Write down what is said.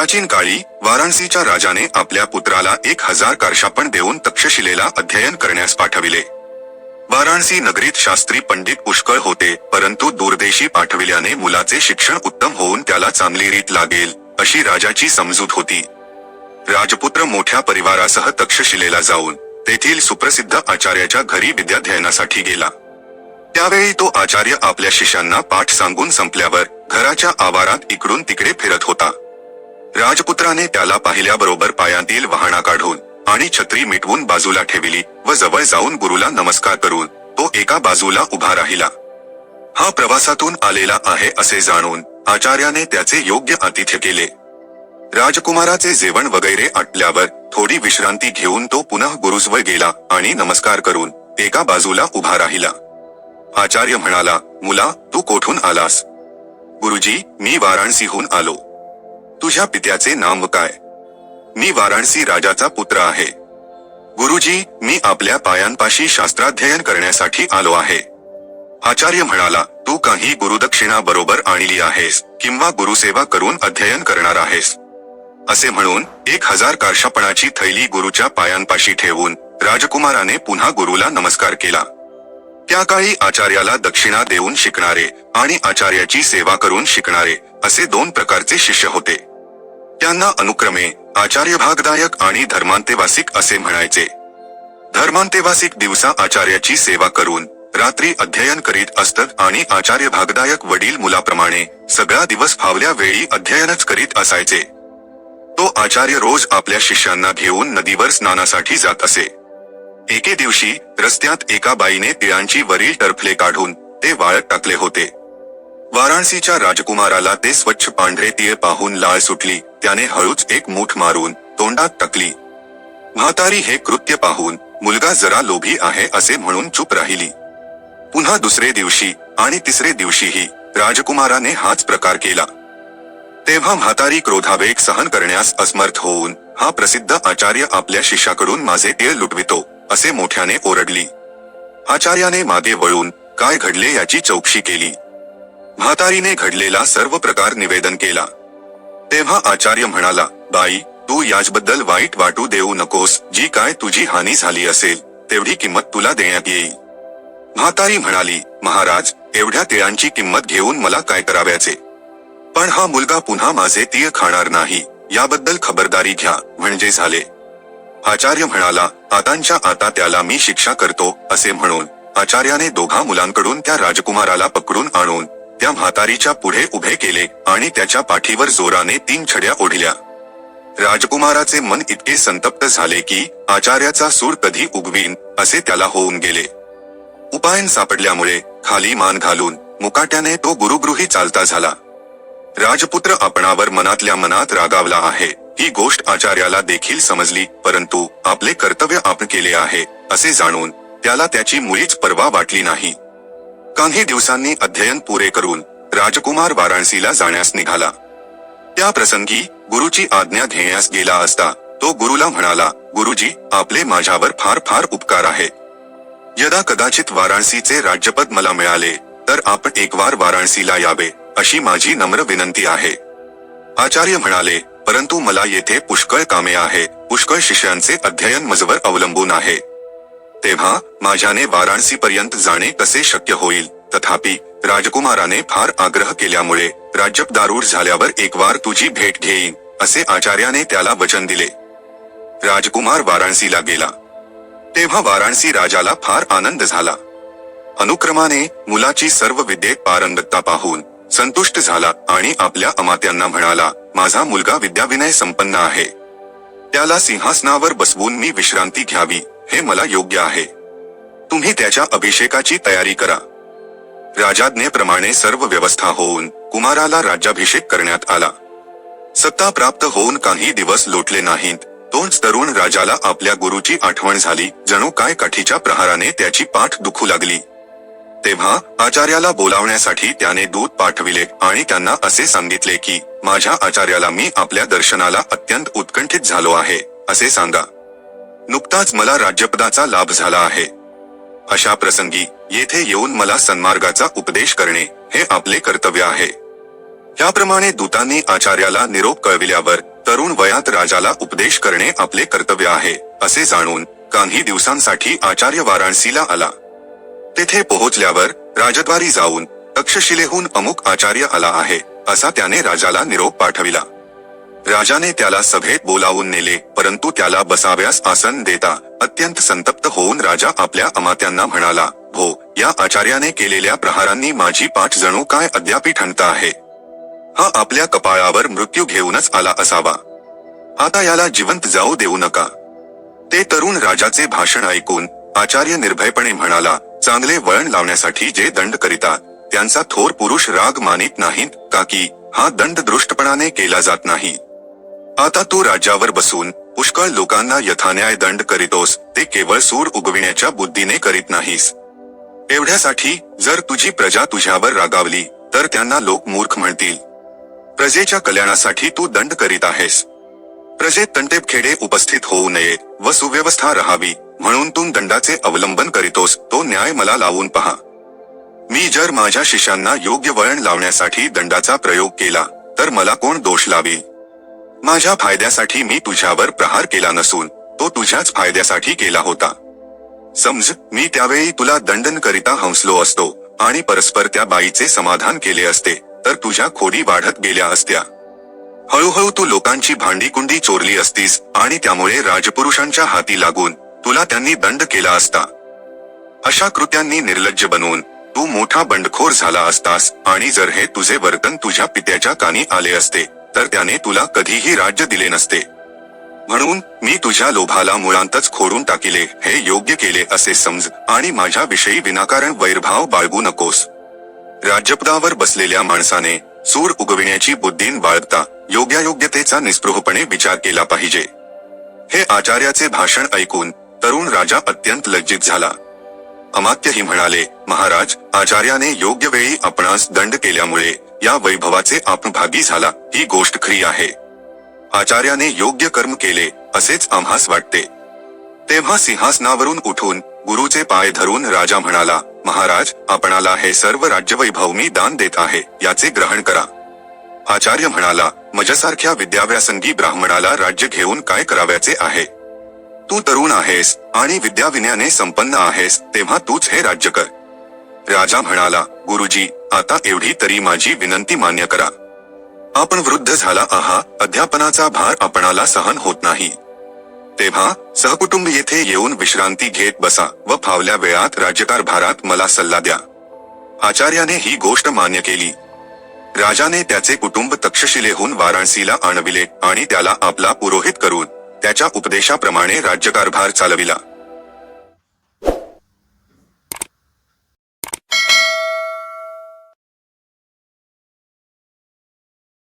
प्राचीन काळी वाराणसीच्या राजाने आपल्या पुत्राला 1000 कार्शापण देऊन तक्षशिलेला अध्ययन करण्यास पाठविले. वाराणसी नगरीत शास्त्री पंडित पुष्कळ होते, परंतु दूरदेशी पाठविल्याने मुलाचे शिक्षण उत्तम होऊन त्याला चांगली रीत लागेल अशी राजाची समजूत होती. राजपुत्र मोठ्या परिवारासह तक्षशिलेला जाऊन तेथील सुप्रसिद्ध आचार्याच्या घरी विद्याध्ययनासाठी गेला. त्यावेळी तो आचार्य आपल्या शिष्यांना पाठ सांगून संपल्यावर घराच्या आवारात इकडून तिकडे फिरत होता. राजपुत्राने त्याला पाहिल्याबरोबर पायांतील वहाणा काढून आणि छत्री मिटवून बाजूला ठेवली व जवळ जाऊन गुरुला नमस्कार करून तो एका बाजूला उभा राहिला. हा प्रवासातून आलेला आहे असे जाणून आचार्याने त्याचे योग्य आतिथ्य केले. राजकुमाराचे जेवण वगैरे आटल्यावर थोडी विश्रांती घेऊन तो पुन्हा गुरुजवळ गेला आणि नमस्कार करून एका बाजूला उभा राहिला. आचार्य म्हणाला, मुला, तू कोठून आलास? गुरुजी, मी वाराणसीहून आलो. तुझ्या पित्याचे नाव काय? मी वाराणसी राजाचा पुत्र आहे. गुरुजी, मी आपल्या पायांपाशी शास्त्राध्ययन करण्यासाठी आलो आहे. आचार्य म्हणाला, तू काही गुरुदक्षिणा बरोबर आणली आहेस किंवा गुरुसेवा करून अध्ययन करणार आहेस? असे म्हणून 1000 कार्शापणाची थैली गुरुच्या पायांपाशी ठेवून राजकुमाराने पुन्हा गुरुला नमस्कार केला. त्या काळी आचार्याला दक्षिणा देऊन शिकणारे आणि आचार्याची सेवा करून शिकणारे असे 2 प्रकारचे शिष्य होते. त्यांना अनुक्रमे आचार्य भागदायक आणि धर्मांतेवासिक असे म्हणायचे. धर्मांतेवासिक दिवसा आचार्याची सेवा करून रात्री अध्ययन करीत असत आणि आचार्य भागदायक वडील मुलाप्रमाणे सगळा दिवस फावल्या वेळी अध्ययनच करीत असायचे. तो आचार्य रोज आपल्या शिष्यांना घेऊन नदीवर स्नानासाठी जात असे. एके दिवशी रस्त्यात एका बाईने तिळांची वरील टरफले काढून ते वाळत टाकले होते. वाराणसीच्या राजकुमाराला ते स्वच्छ पांढरे तीळ पाहून लाळ सुटली. त्याने हळूच एक मूठ मारून तोंडात टाकली. म्हातारी हे कृत्य पाहून मुलगा जरा लोभी आहे असे म्हणून चूप राहिली. पुन्हा दुसरे दिवशी आणि तिसरे दिवशीही राजकुमाराने हाच प्रकार केला. तेव्हा म्हातारी क्रोधावेग सहन करण्यास असमर्थ होऊन, हा प्रसिद्ध आचार्य आपल्या शिष्याकडून माझे तीळ लुटवितो असे मोठ्याने ओरडली. आचार्याने मागे वळून काय घडले याची चौकशी केली. म्हातारीने घडलेला सर्व प्रकार निवेदन केला. तेव्हा आचार्य म्हणाला, बाई, तू याचबद्दल वाईट वाटू देऊ नकोस. जी काय तुझी हानी झाली असेल तेवढी किंमत तुला देण्यात येईल. म्हातारी म्हणाली, महाराज, एवढ्या तिळांची किंमत घेऊन मला काय करावयाचे? पण हा मुलगा पुन्हा माझे तीळ खाणार नाही याबद्दल खबरदारी घ्या म्हणजे झाले. आचार्य म्हणाला, आतांच्या आता त्याला मी शिक्षा करतो असे म्हणून आचार्याने दोघा मुलांकडून त्या राजकुमाराला पकडून आणून त्या म्हातारीच्या पुढे उभे केले आणि त्याच्या पाठीवर जोराने 3 छड्या ओढल्या. राजकुमाराचे मन इतके संतप्त झाले की आचार्याचा सूड कधी उगवीन असे त्याला होऊन गेले. उपाय सापडल्यामुळे खाली मान घालून मुकाट्याने तो गुरुगृही चालता झाला. राजपुत्र आपणावर मनातल्या मनात रागावला आहे ही गोष्ट आचार्याला देखील समजली, परंतु आपले कर्तव्य आपण केले आहे असे जाणून त्याला त्याची मुळीच पर्वा वाटली नाही. काही दिवसांनी अध्ययन पुरे करून राजकुमार वाराणसीला जाण्यास निघाला. त्या प्रसंगी गुरुची आज्ञा घेण्यास गेला असता तो गुरुला म्हणाला, गुरुजी, आपले माझ्यावर फार फार उपकार आहे. यदा कदाचित वाराणसीचे राज्यपद मला मिळाले तर आपण एक वार वाराणसीला यावे अशी माझी नम्र विनंती आहे. आचार्य म्हणाले, परंतु मला येथे पुष्कळ कामे आहे, पुष्कळ शिष्यांचे अध्ययन मजवर अवलंबून आहे. तेव्हा माझ्याने वाराणसीपर्यंत जाणे कसे शक्य होईल? तथापि राजकुमाराने फार आग्रह केल्यामुळे राज्यपदारूढ झाल्यावर एक वार तुझी भेट घेईन असे आचार्याने त्याला वचन दिले. राजकुमार वाराणसीला गेला. तेव्हा वाराणसी राजाला फार आनंद झाला. अनुक्रमाने मुलाची सर्व विद्येत पारंगतता पाहून संतुष्ट झाला आणि आपल्या अमात्यांना म्हणाला, माझा मुलगा विद्याविनय संपन्न आहे. त्याला सिंहासनावर बसवून मी विश्रांती घ्यावी हे मला योग्य आहे. तुम्ही त्याच्या अभिषेकाची तयारी करा. राजाज्ञेप्रमाणे सर्व व्यवस्था होऊन कुमाराला राज्याभिषेक करण्यात आला. सत्ता प्राप्त होऊन काही दिवस लोटले नाहीत तोच तरुण राजाला आपल्या गुरुची आठवण झाली. जणू काय काठीच्या प्रहाराने त्याची पाठ दुखू लागली. तेव्हा आचार्याला बोलावण्यासाठी त्याने दूत पाठविले आणि त्यांना असे सांगितले की माझ्या आचार्याला मी आपल्या दर्शनाला अत्यंत उत्कंठित झालो आहे असे सांगा. नुकताच मला राज्यपदाचा लाभ झाला आहे. अशा प्रसंगी येथे येऊन मला सन्मार्गाचा उपदेश करणे हे आपले कर्तव्य आहे. याप्रमाणे दूतांनी आचार्याला निरोप कळविल्यावर तरुण वयात राजाला उपदेश करणे आपले कर्तव्य आहे असे जाणून काही दिवसांसाठी आचार्य वाराणसीला आला. तेथे पोहोचल्यावर राजद्वारी जाऊन तक्षशिलेहून अमुक आचार्य आला आहे असा त्याने राजाला निरोप पाठविला. राजाने त्याला सभेत बोलावून नेले, परंतु त्याला बसाव्यास आसन देता अत्यंत संतप्त होऊन राजा आपल्या अमात्यांना म्हणाला, हो, या आचार्याने केलेल्या प्रहारांनी माझी पाठ जणू काय अद्यापि ठणत आहे. हा आपल्या कपाळावर मृत्यू घेऊनच आला असावा. आता याला जिवंत जाऊ देऊ नका. ते तरुण राजाचे भाषण ऐकून आचार्य निर्भयपणे म्हणाला, चांगले वळण लावण्यासाठी जे दंड करीतात त्यांचा थोर पुरुष राग मानित नाहीत का की हा दंड दृष्टपणाने केला जात नाही. आता तू राज्यावर बसून पुष्कळ लोकांना यथान्याय दंड करीतोस, ते केवळ सूर उगविण्याच्या बुद्धीने करीत नाहीस. एवढ्यासाठी जर तुझी प्रजा तुझ्यावर रागावली तर त्यांना लोक मूर्ख म्हणतील. प्रजेच्या कल्याणासाठी तू दंड करीत आहेस. प्रजेत तंटेबखेडे उपस्थित होऊ नये व सुव्यवस्था राहावी म्हणून तू दंडाचे अवलंबन करीतोस, तो न्याय मला लावून पहा. मी जर माझ्या शिष्यांना योग्य वळण लावण्यासाठी दंडाचा प्रयोग केला तर मला कोण दोष लावी. माझ्या फायद्यासाठी मी तुझ्यावर प्रहार केला नसून तो तुझ्याच फायद्यासाठी केला होता. समज, मी त्यावेळी तुला दंडन करिता हंसलो असतो आणि परस्पर त्या बाईचे समाधान केले असते तर तुझ्या खोडी वाढत गेल्या असत्या. हळूहळू तू लोकांची भांडीकुंडी चोरली असतीस आणि त्यामुळे राजपुरुषांच्या हाती लागून तुला त्यांनी दंड केला असता. अशा कृत्यांनी निर्लज्ज बनून तू मोठा बंडखोर झाला असतास आणि जर हे तुझे वर्तन तुझ्या पित्याच्या कानी आले असते तर त्याने तुला कधीही राज्य दिले नसते. म्हणून मी तुझ्या लोभाला मुळांतच खोडून टाकिले, हे योग्य केले असे समज आणि माझ्या विषयी विनाकारण वैरभाव बाळगू नकोस. राज्यपदावर बसलेल्या माणसाने सूर उगविण्याची बुद्धीन बाळगता योग्यायोग्यतेचा निस्पृहपणे विचार केला पाहिजे. हे आचार्याचे भाषण ऐकून तरुण राजा अत्यंत लज्जित झाला. अमात्यही म्हणाले, महाराज, आचार्याने योग्य वेळी आपणास दंड केल्यामुळे या वैभवाचे आपण भागी झाला, ही गोष्ट खरी आहे. आचार्याने योग्य कर्म केले असेच आम्हास वाटते. तेव्हा सिंहासनावरून उठून गुरुचे पाय धरून राजा म्हणाला, महाराज, आपणाला हे सर्व राज्यवैभव मी दान देत आहे, याचे ग्रहण करा. आचार्य म्हणाला, मजसारख्या विद्याव्यासंगी ब्राह्मणाला राज्य घेऊन काय करावयाचे आहे. तू तरुण आहेस आणि विद्याविनयाने संपन्न आहेस, तेव्हा तूच हे राज्य कर. राजा म्हणाला, गुरुजी, आता एवढी तरी माझी विनंती मान्य करा. आपण वृद्ध झाला आहात, अध्यापनाचा भार आपणाला सहन होत नाही. तेव्हा सहकुटुंब येथे येऊन विश्रांती घेत बसा व फावल्या वेळात राज्यकारभारात मला सल्ला द्या. आचार्याने ही गोष्ट मान्य केली. राजाने त्याचे कुटुंब तक्षशिलेहून वाराणसीला आणविले आणि त्याला आपला पुरोहित करून त्याच्या उपदेशाप्रमाणे राज्यकारभार चालविला.